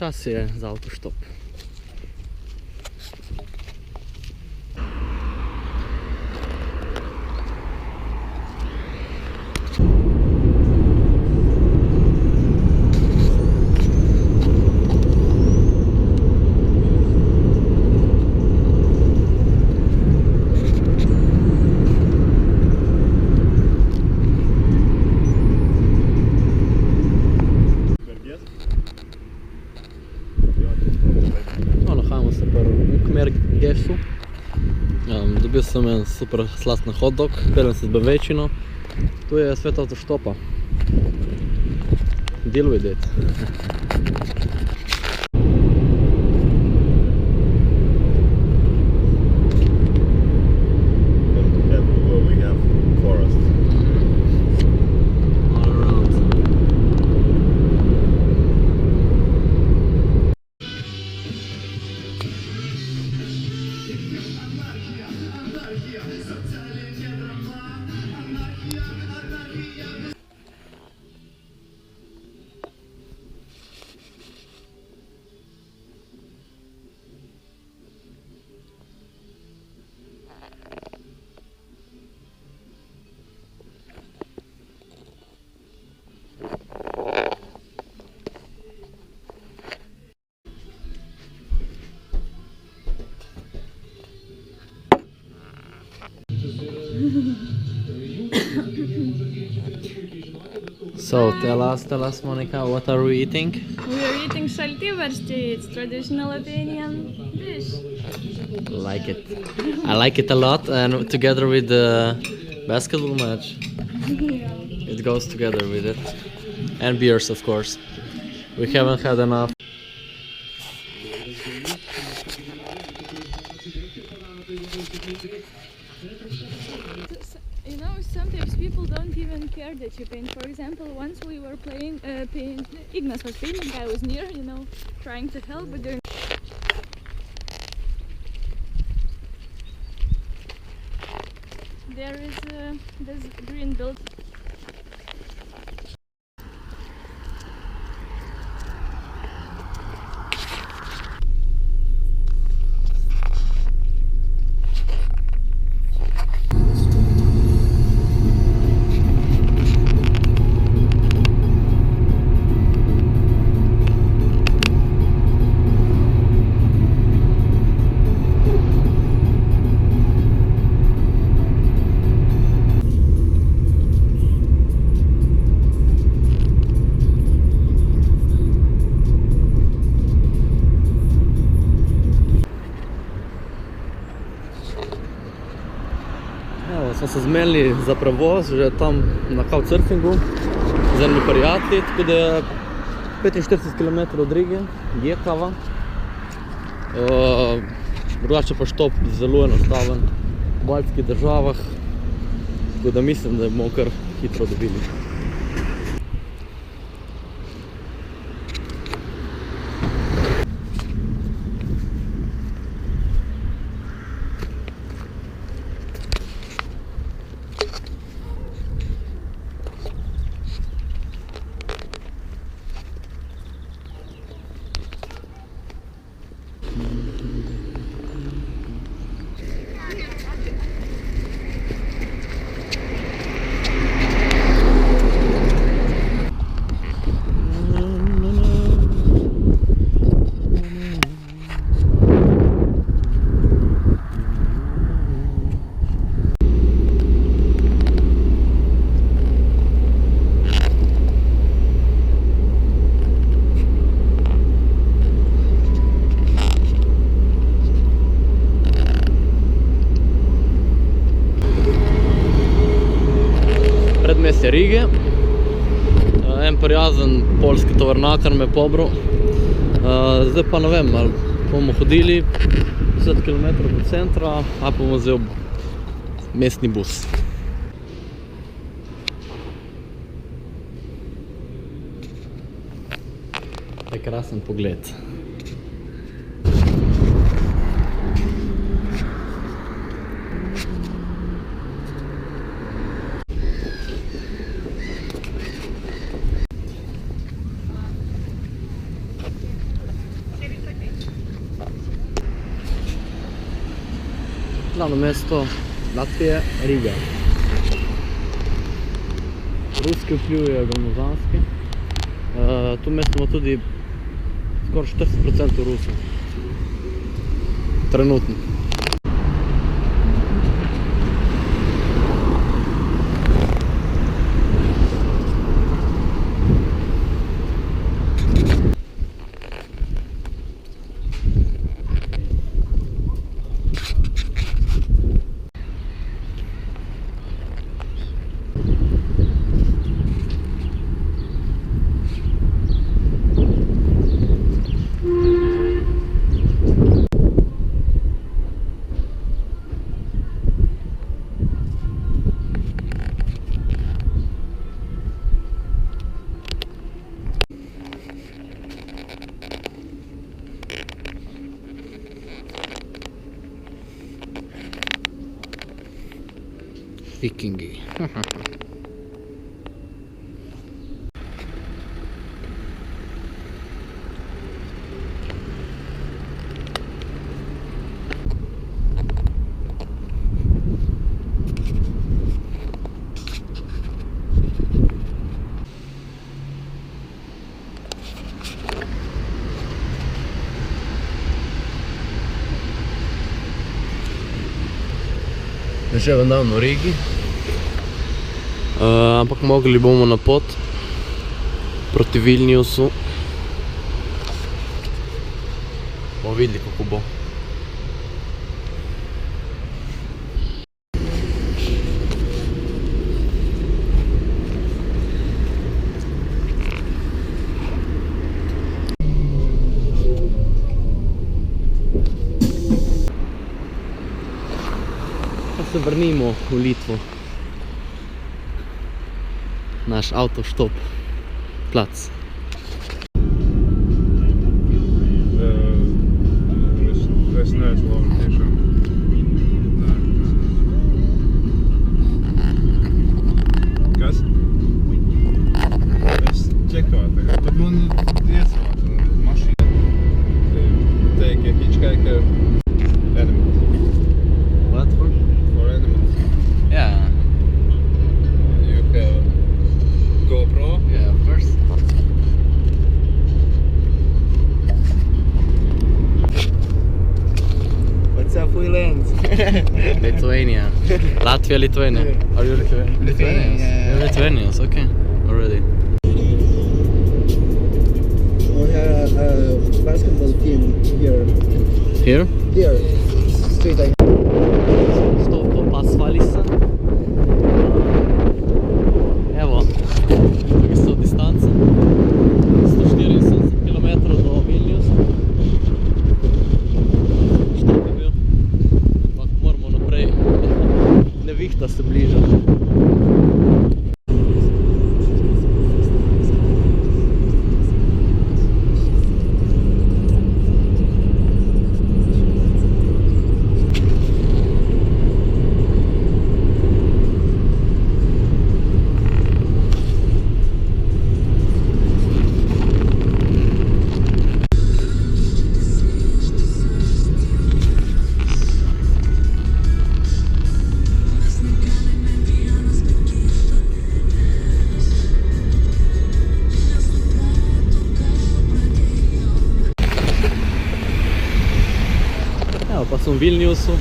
čas je za avtoštop. Dobil sem en super slasten hot dog, peljem se z bavečino. Tu je svet avtoštopa. Deal with it. So tell us, Monica, what are we eating? We are eating šaltibarščiai. It's traditional Lithuanian dish. Like it. I like it a lot, and together with the basketball match, it goes together with it. And beers, of course. We haven't had enough. You know, sometimes people don't even care that you paint. For example, once we were playing, Ignas was painting, I was near, you know, trying to help, but during there is this green build. Smo se zmenili za prevoz že tam na Couchsurfingu z enimi prijatelji, tako da je 45 km od Rige, Jekava. Drugače pa štop zelo enostaven v baltskih državah, tako da mislim, da bomo kar hitro dobili. Predmestje Rige. En prijazen poljski tovornjakar me pobral. Zdaj pa ne vem, ali bomo hodili 10 km do centra, ali pa bomo vzel mestni bus. To je krasen pogled. glavno mesto Latvije, Riga. Ruski vpliv je gromozanski. Tu mesto ima tudi skoraj 40% Rusov. Trenutno. Vikingi. Že vendavno v Rigi, ampak mogli bomo na pot proti Vilniusu. Bomo videli, kako bo. Se vrnimo v Litvo. Naš Autostop plac. Es neesmu labi tiešām. Kas? Es čekāju tagad, bet man iesvāca mašīna. Take a hitchhiker animals. What for? For animals. Yeah. You have GoPro? Yeah, of course. What's up, Williams? Lithuania. Latvia, Lithuania. Are you Lithuanians? Lithuania, yeah. You're Lithuanians, okay. Already. We have a basketball team here. Here? Here, street I Stop pasvali se. Evo, tukaj so distance. 174 km do Vilniusa. Štop je bil. Ampak moramo naprej. Nevihta se bliža. Evo, pa sem v Vilniusu,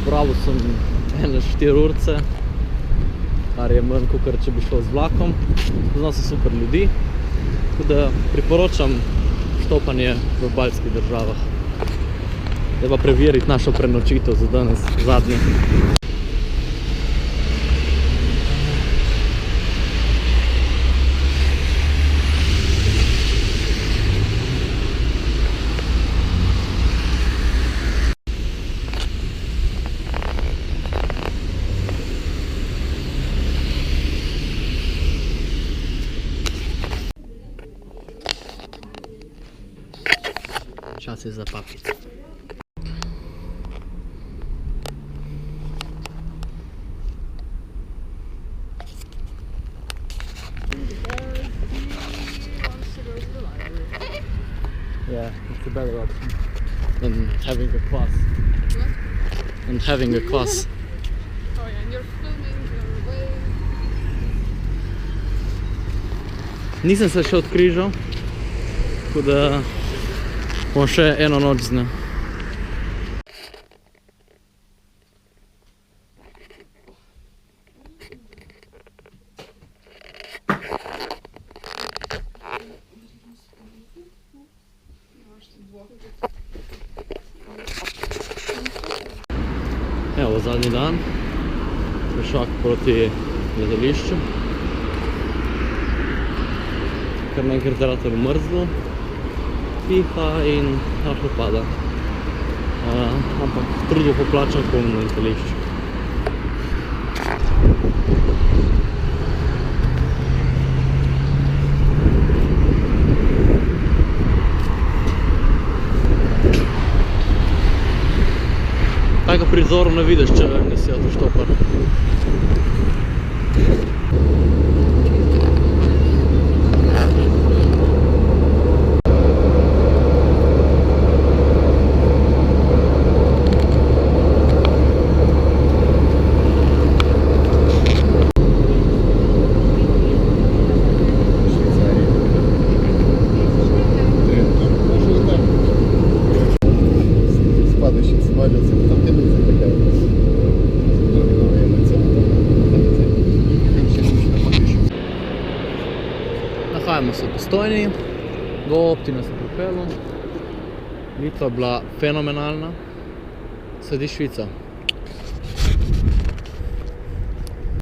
pravil sem 4 urce, kar je manj, kot če bi šel z vlakom. Poznal sem super ljudi, tako da priporočam štopanje v baltskih državah. Treba preveriti našo prenočitev za danes, zadnje. Čas je za papico. Yeah, it's a better option than having a class. What? and having a class. Oh yeah, and you're filming your way. Nisem se še odkrižal, tako da bom še eno noč z njo. Evo, zadnji dan, pešak proti gledališču. Kar nekaj temperatur mrzlo, piha in rahlo pada. Ampak trudno poplačam, ko bom na letališču. Takega prizoru ne vidiš, če nisi avtoštopar. Падающий самолет, там тянется такая. Nahajamo se v Postojni, do Optine se pripeljal. Litva je bila fenomenalna, sledi Švica.